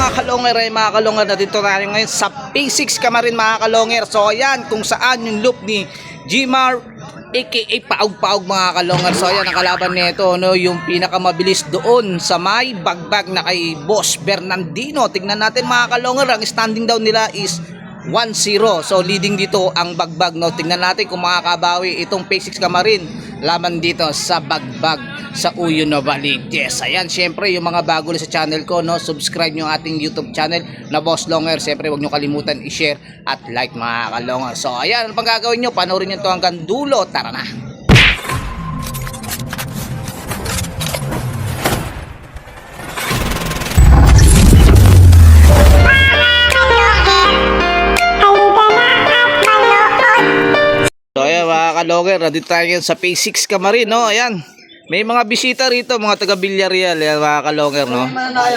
mga kalonger ay mga kalonger na dito tayo ngayon sa P6 Camarin mga kalonger. So ayan kung saan yung loop ni Gmar aka Paug-Paug mga kalonger. So ayan ang kalaban nito no, yung pinakamabilis doon sa may bagbag na kay Boss Bernardino. Tingnan natin mga kalonger, ang standing down nila is 1-0. So leading dito ang bagbag no. Tingnan natin kung makakabawi itong P6 Camarin laban dito sa bagbag sa Uyo Novaliches. Ayan, syempre yung mga bago sa channel ko no, subscribe nyo ang ating YouTube channel na Boss Longer. Syempre huwag nyo kalimutan i-share at like mga kalonger. So ayan, ano pang gagawin nyo? Panoorin nyo to hanggang dulo. Tara na. So ayan mga kalonger, nandito tayo ngayon sa P6 Camarin no. Ayan, may mga bisita rito, mga taga Villarreal. Ayan mga kalonger no.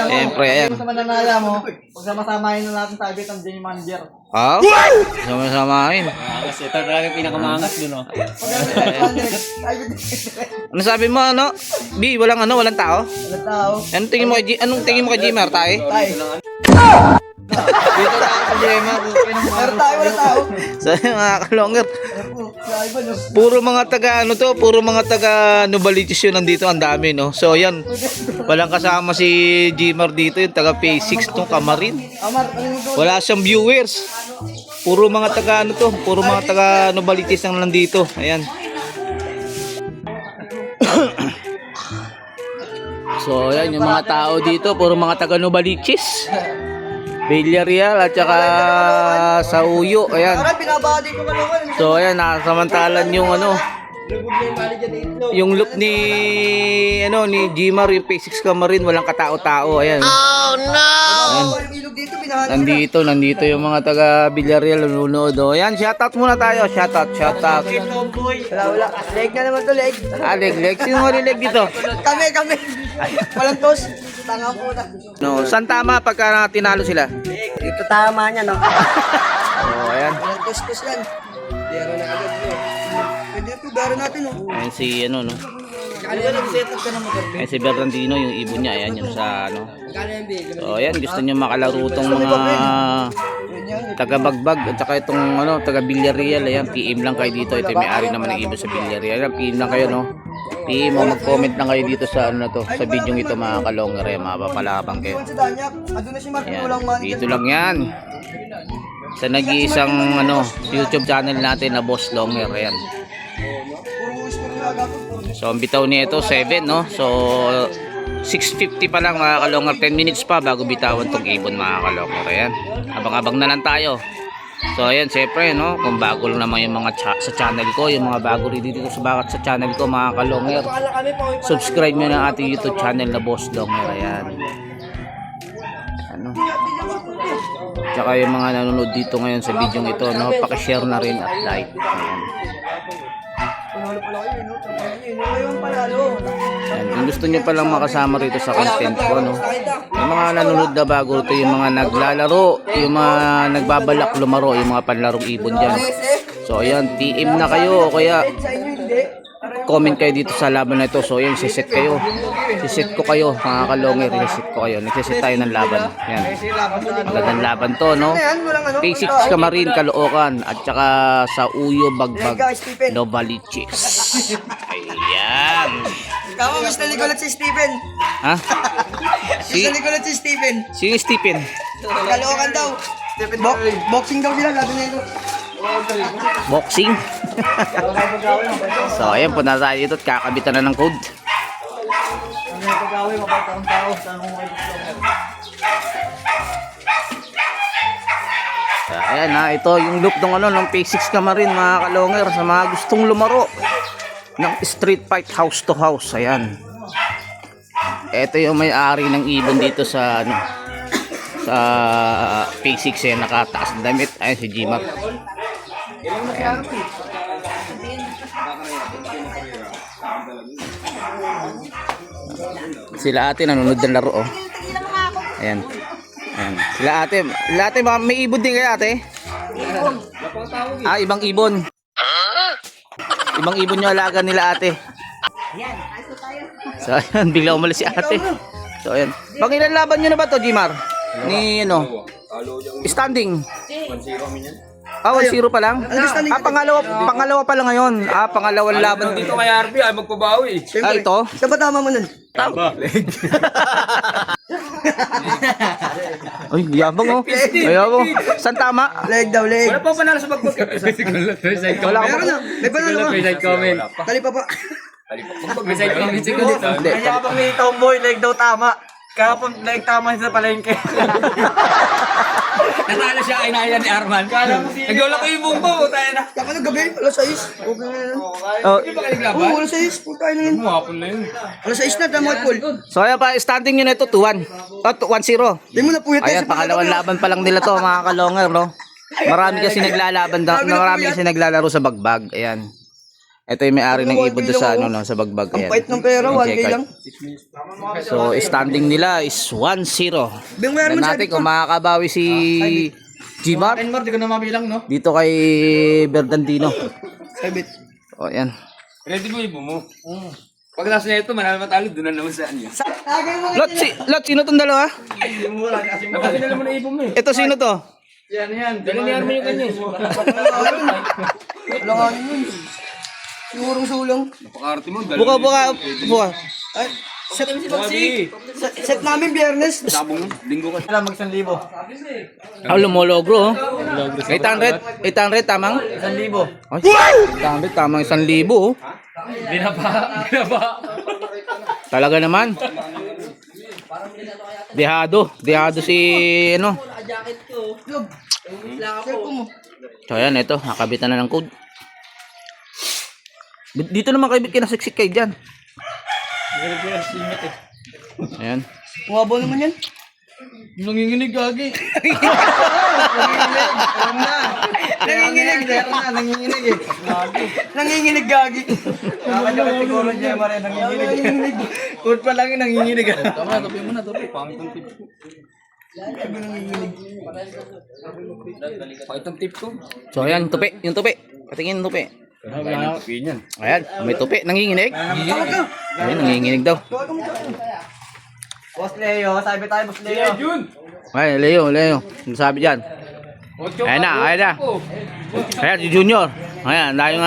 Siyempre ayan. Sa mananaya mo, pag sama-samahin na natin sa ibit ang Jenny Manager. Oh, sama-samahin. Kasi ito talaga yung pinakamangas dun, no? Ano sabi mo ano? B, walang ano, walang tao? Walang tao. Anong tingin mo kay Gmar tayo? Tay. Dito na ako sa Gmar. Pero tayo, walang tao. So mga kalonger, Sa iba no. puro mga taga ano to, puro mga taga Novaliches yun nandito, ang dami no. So ayan, walang kasama si Gmar dito, yung taga P6 tong Camarin. Amar, ano yung doon? Wala siyang viewers. Puro mga taga ano to, puro mga taga Novaliches ang nandito. Ayan. So ayan yung mga tao dito, puro mga taga Novaliches, Villarreal at saka sa Uyo. Ayan. Parang binabati ko kalungan. So ayan, nakasamantalan yung ano, Lugod na yung manager dito. yung loop ni ano ni Gmar, yung P6 Camarin, walang katao-tao. Ayan. Oh, yung ilog dito, binahati ko na. Nandito yung mga taga Villarreal nanonood. Oh. Ayan, shoutout muna tayo. Shoutout. Wala. Leg na naman to, leg. Leg. Sino nga leg dito? Kami. Walang tos. Tanga po na. No, saan tama pagka tinalo sila? Dito tama niya, no? Oh, ayan. Walang tos yan. Dero na agad bro. Pwede ito, daro natin, no? Ayan si ano no. Kali ka nag-set up ka na motor. Ayan si Bernardino, yung ibon niya. Ayan yung sa ano. Kali yung big. So ayan, gusto niya makalaro tong mga taga Bagbag at saka itong ano, taga Villarreal. Ayan, PM lang kayo dito. Ito yung may-ari naman ng ibon sa Villarreal. Ayan, PM lang kayo no. PM mo, mag-comment lang kayo dito sa ano na to, sa video ito mga kalonger. Ayan, mapapalabang kayo. Sa Danyak, ando na si Mark, Ayan, walang manager. dito lang yan. Sa nag-iisang ano, YouTube channel natin na Boss Longer. Ayan. Puro gusto na agapon. So ang bitaw niya ito 7 no. So 6:50 pa lang mga kalonger, 10 minutes pa bago bitawan tong ibon mga kalonger. Ayan. Abang-abang na lang tayo. So ayan, syempre no, kung bago lang naman yung mga sa channel ko, yung mga bago rin dito sa channel ko mga kalonger, subscribe nyo na ating YouTube channel na Boss Longer. Ayan. Ano? Tsaka yung mga nanonood dito ngayon sa video ito no, paki-share na rin at like. Ayan. Panalo pala kayo, no? Trabaho nyo, ngayon panalo. Ayan, kung gusto nyo palang makasama rito sa content ko no, yung mga nanonood na bago ito, yung mga naglalaro, yung mga nagbabalak lumaro, yung mga panlarong ibon dyan. So ayan, PM na kayo o kaya Sa inyo hindi. comment kayo dito sa laban na ito. So ayan, siset kayo. Siset ko kayo mga kalonger, siset ko kayo. Nagsiset tayo ng laban. Ayan. Magandang laban to no. Ayan, walang ano. P6 Camarin, Caloocan at saka sa Uyo Bagbag Novaliches. Ayan. Kamo, mas naligulat si Stephen. Ha? Mas naligulat si Stephen. Si Stephen. Kalookan daw. Boxing daw sila, labi na ito. Boxing. So ayan, punta tayo dito at kakabitan na ng code. So, ayan ha, ito yung loop ng ano, ng P6 Camarin mga kalonger, sa mga gustong lumaro ng street fight house to house. Ayan. Ito yung may-ari ng ibon dito sa ano, sa P6 eh, nakataas ng damit. Ayan si Gmar. Ayan. Sila ate nanonood ng laro oh. Ayan. Ayan. Sila ate may ibon din kaya ate? Ah, ibang ibon. Ibang ibon yung alaga nila ate. So ayan, bigla umalis si ate. So ayan. Pangilan laban nyo na ba to, Gmar? Ni ano? Standing. 1-0 kami yan. Ah, 1-0 pa lang? standing? Pangalawa pa lang ngayon. Ah, pangalawang laban. Dito kay RB ay magpabawi. Ah, ito? Saan ba tama mo nun? Tama. Ay, yabang oh. Ay, yabang. Saan tama? Leg daw, leg. Wala pa panalo sa bagbag. Wala ka Meron pa. na. May panalo ka. Side comment. Tali pa pa. May side comment siguro dito. Hindi. Kaya pang ni Tomboy, leg daw tama. Kahapon, leg tama sa palengke. Natalo siya ay naya ni Arman. Nagwala ko yung bumbo. Tayo na. Ano gabi? Alas 6. Okay na yan. Oh, Hindi ba ka naglaban? Oo, alas 6. Punta tayo na yun. Hapon na yun. Alas 6 na, tama at Paul. so ayan pa, standing yun ito, 2-1. Oh, 1-0. Di mo na puyat Ayan, pangalawang laban pa lang nila to, mga kalonger, no? Marami kasi naglalaban, marami kasi naglalaro sa bagbag. Ayan. Ito yung may-ari ng ibon doon sa, ano, no, sa bagbag. Ang Ayan. pait ng pera, 1K Check out. lang. So, standing nila is 1-0. Bingware mo Tignan natin kung makakabawi si Gmar Enmar, di ko na mabilang, no? dito kay Berdandino. Sabit. O, ayan. Ready mo yung mo. Pag nasa na ito, manalo matalo, doon na naman sa anyo. Tagay mo. Lot, sino tong dalawa? Napakilala mo na ibon mo eh. Ito, sino to? Yan. Dali ni Arman yung kanya. Wala nga yun. Sigurong sulong. Napaka-arte mo. Buka. Ay, Babi. set namin biyernes. Sabong mo. Linggo ka. Wala, mag-1,000. Ah, lumologro, oh. 800, tamang? 1,000. Ay, 800, tamang 1,000, oh. Binaba. Talaga naman. Dehado si, ano. Cellphone mo. So, ayan, ito, nakabitan na ng code. Dito naman kayo, kinasiksik kayo dyan. Ayan. Umabo naman yan. Nanginginig gagi. Nanginginig eh. Nanginginig gagi. Nakakanya siguro niya, Mare, nanginginig. Kurt pa lang yung nanginginig. Tama, tupi mo na, tupi. Pangit ang tip ko. Pangit ang tip ko. So, ayan, yung tupi. Patingin yung tupi. Kaya ng tupi niyan. Ayan, may tupi, nanginginig. Ayan, nanginginig daw. Boss Leo, sabi tayo, Boss Leo. Jun! Ayan, Leo. Ano sabi dyan? Ayan na. Ayan, si Junior. Ayan, dami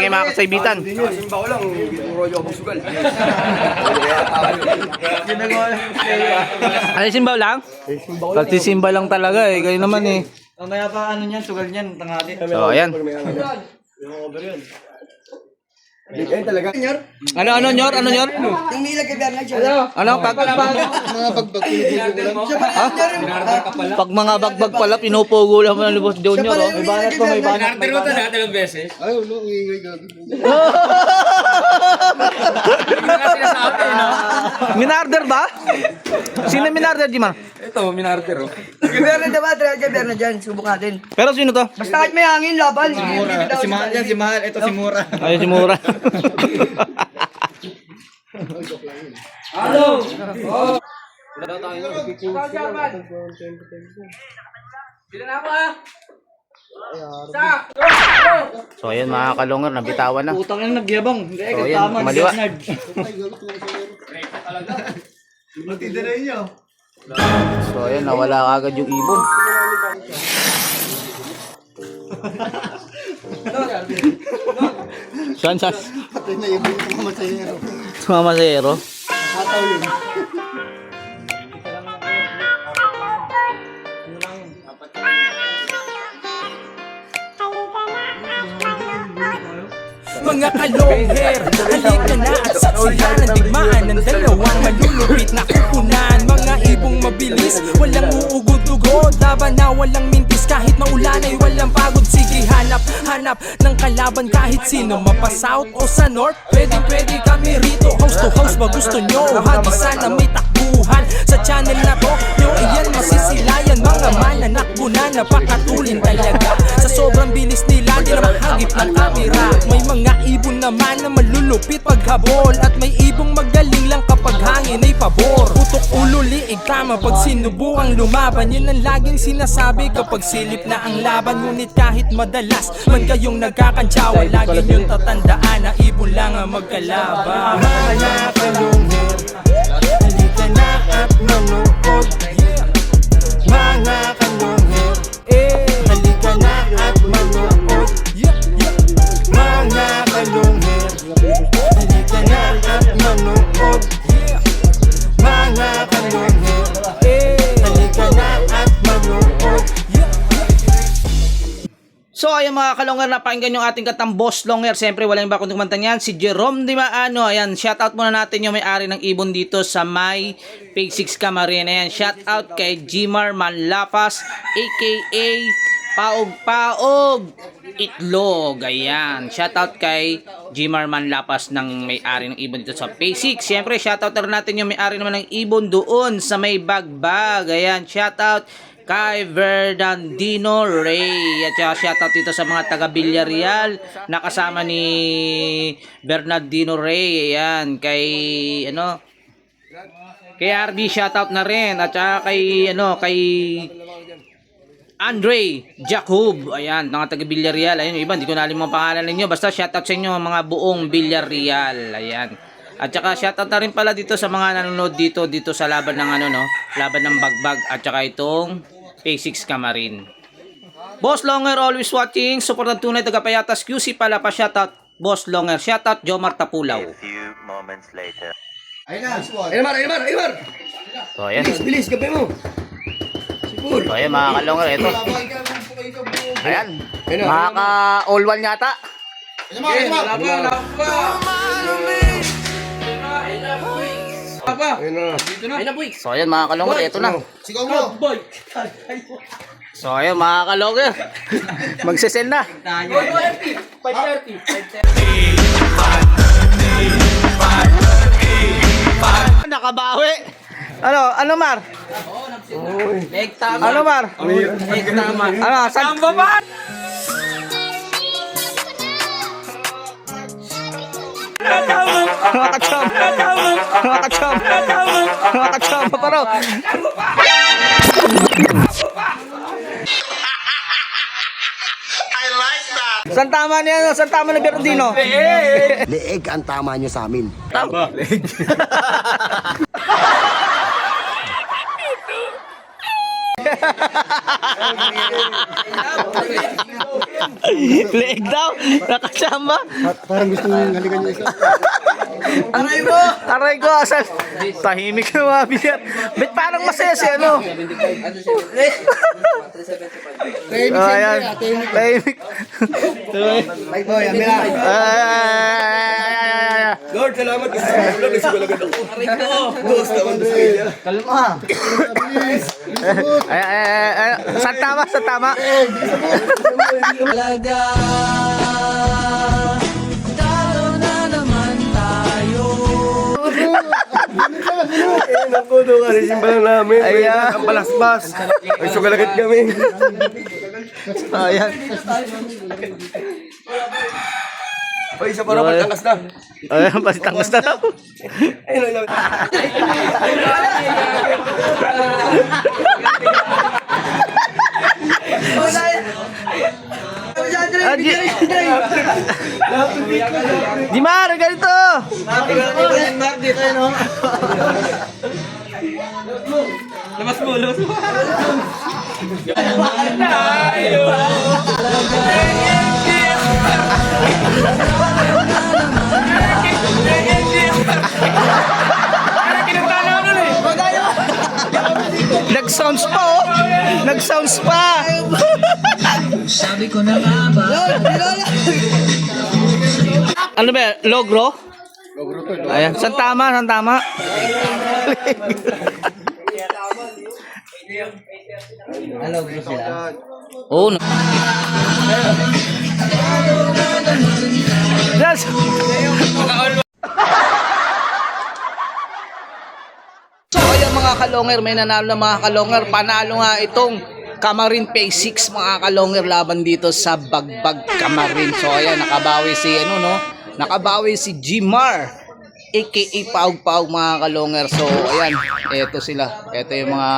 kayo mga kasaybitan. Simba ko lang, Royo ako sugal. Ano, simbaw lang? Pagsisimba lang talaga eh. Kayo naman eh. Mamaya pa ano niyan, sugal niyan, tanghali. So, ayan. Senyor, Ano, Nyor? yung nilag kay Bernard siya. Ano, mga bagbag Pag mga bagbag pala, pinupugo lang mo ng Boss Junior, oh. May banat po, may banat. Narter mo ito na, dalawang beses. Minarder ba? Sino minarder, Jimar? Ito, minarter oh. Kay Bernard diba? Trial kay Bernard dyan. Subok natin. Pero sino to? Basta kahit may hangin, laban. Si Mahal yan, si Mahal. Ito si Mura. Ay, si Mura. So, ayan mga kalungar, nabitawan na. Utang yung nagyabang. So, ayan, kumaliwa. So, ayan, nawala agad yung ibon. Saan? Sumama sa hero. Mga kalongher, halika na at saksihan ang digmaan ng dalawang malulupit na kukunan. Mga ibong mabilis, walang uugod-ugod, laban na walang mintis kahit maulan ay walang pagod. Sige hanap ng kalaban kahit sino, mapa south o sa north, pwede kami rito. House to house ba gusto nyo? Hagisan na may takbuhan sa channel na to, nyo iyan masisilayan. Mga mananakbo na napakatulin talaga, sa sobrang bilis nila di na mahagip ng kamera. May mga ibon naman na malulupit paghabol, at may ibong magaling lang kapag hangin ay pabor. Putok ulo liig tama pag sinubukang lumaban, yun ang laging sinasabi kapag silip na ang laban. Ngunit kahit madalas man kayong nagkakantsawa, lagi niyong tatandaan na ibon lang ang magkalaban. Mga kalungher, halika na at manood. So ayun mga kalongger, napakinggan yung ating katang boss longer. Siyempre walang iba kundi kumanta niyan, si Jerome Di Maano. Ayan, shoutout muna natin yung may-ari ng ibon dito sa may Page 6 Camarin. Ayan, shoutout kay Jimar Manlapas aka Paog Itlog. Ayan, shoutout kay Jimar Manlapas ng may-ari ng ibon dito sa Page 6. Siyempre shoutout na rin natin yung may-ari naman ng ibon doon sa may Bagbag. Ayan, shoutout kay Fernandino Ray. At saka shoutout dito sa mga taga Villarreal na kasama ni Bernardino Ray. Ayan, kay kay RD shoutout na rin. At saka kay Andre Jacob. Ayan, mga taga Villarreal. Ayun, iba, hindi ko na alam mga pangalan ninyo. Basta shoutout sa inyo mga buong Villarreal. Ayan. At saka shoutout na rin pala dito sa mga nanonood dito sa laban ng laban ng Bagbag at saka itong P6 Camarin. Boss Longer always watching, support ng tunay tagapayatas QC pala pa shoutout Boss Longer, shoutout Jomar Tapulaw. Few moments later. Ayun Mar. So ayan. Bilis, gabi mo. So ayan mga kalongger, ito. Ayan. Makaka all one yata. So ayan mga kalongger, ito na. Sigaw mo. So ayun mga kalongger, magsisend na. Nakabawi. Ano Mar? Ano Mar? Ano? Samba ba? Nakachamba pa raw. San tama niya? San tama ni Bernardino? Leeg ang tama niyo sa amin. Leeg daw? Nakachamba? Parang gusto mong halikan niyo isa. Aray mo! Aray ko! Asal? Tahimik na mga bilyar. Ba't parang masaya si ano? Ayan. Tahimik. Oh, yan mila. Lord, salamat kasi sa vlog. Nagsigalagad ako. Dos naman sa kanya. Kalma. Saan tama? Saan tama? Naku, doon kasi simbalan namin. Ayan. Ang balasbas. Ay, sugalagad kami. Ayan. Ay, isa para pagtangkas na. Ayan, pasitangos na daw. Ayun, ayun. Di Mar, ganito. Labas mo. Nag-sounds pa oh. Nag-sounds pa. Sabi ko na nga ba? Ano ba? Logro? Ayan. San tama? San tama? Oh, no. Yes. So ayan mga kalonger, may nanalo na mga kalonger. Panalo nga itong Camarin Phase 6 mga kalonger laban dito sa Bagbag Camarin. So ayan, nakabawi si nakabawi si Jimar aka Paog mga kalonger. So ayan, eto sila. Eto yung mga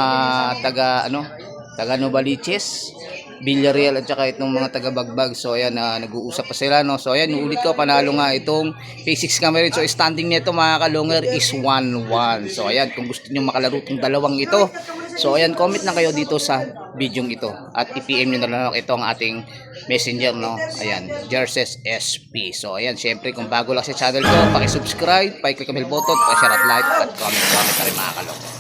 taga Novaliches, Villarreal at saka itong mga taga Bagbag. So ayan, nag-uusap pa sila no. So ayan, ulit ko panalo nga itong Phase 6 Camarin. So standing nito mga kalonger is 1-1. So ayan, kung gusto niyo makalaro tong dalawang ito, so ayan, comment na kayo dito sa video ito at i-PM niyo na lang ito ang ating messenger no. Ayan, Jerses SP. So ayan, syempre kung bago lang sa channel ko, paki-subscribe, paki-click ang bell button, paki-share at like at comment na rin mga kalonger.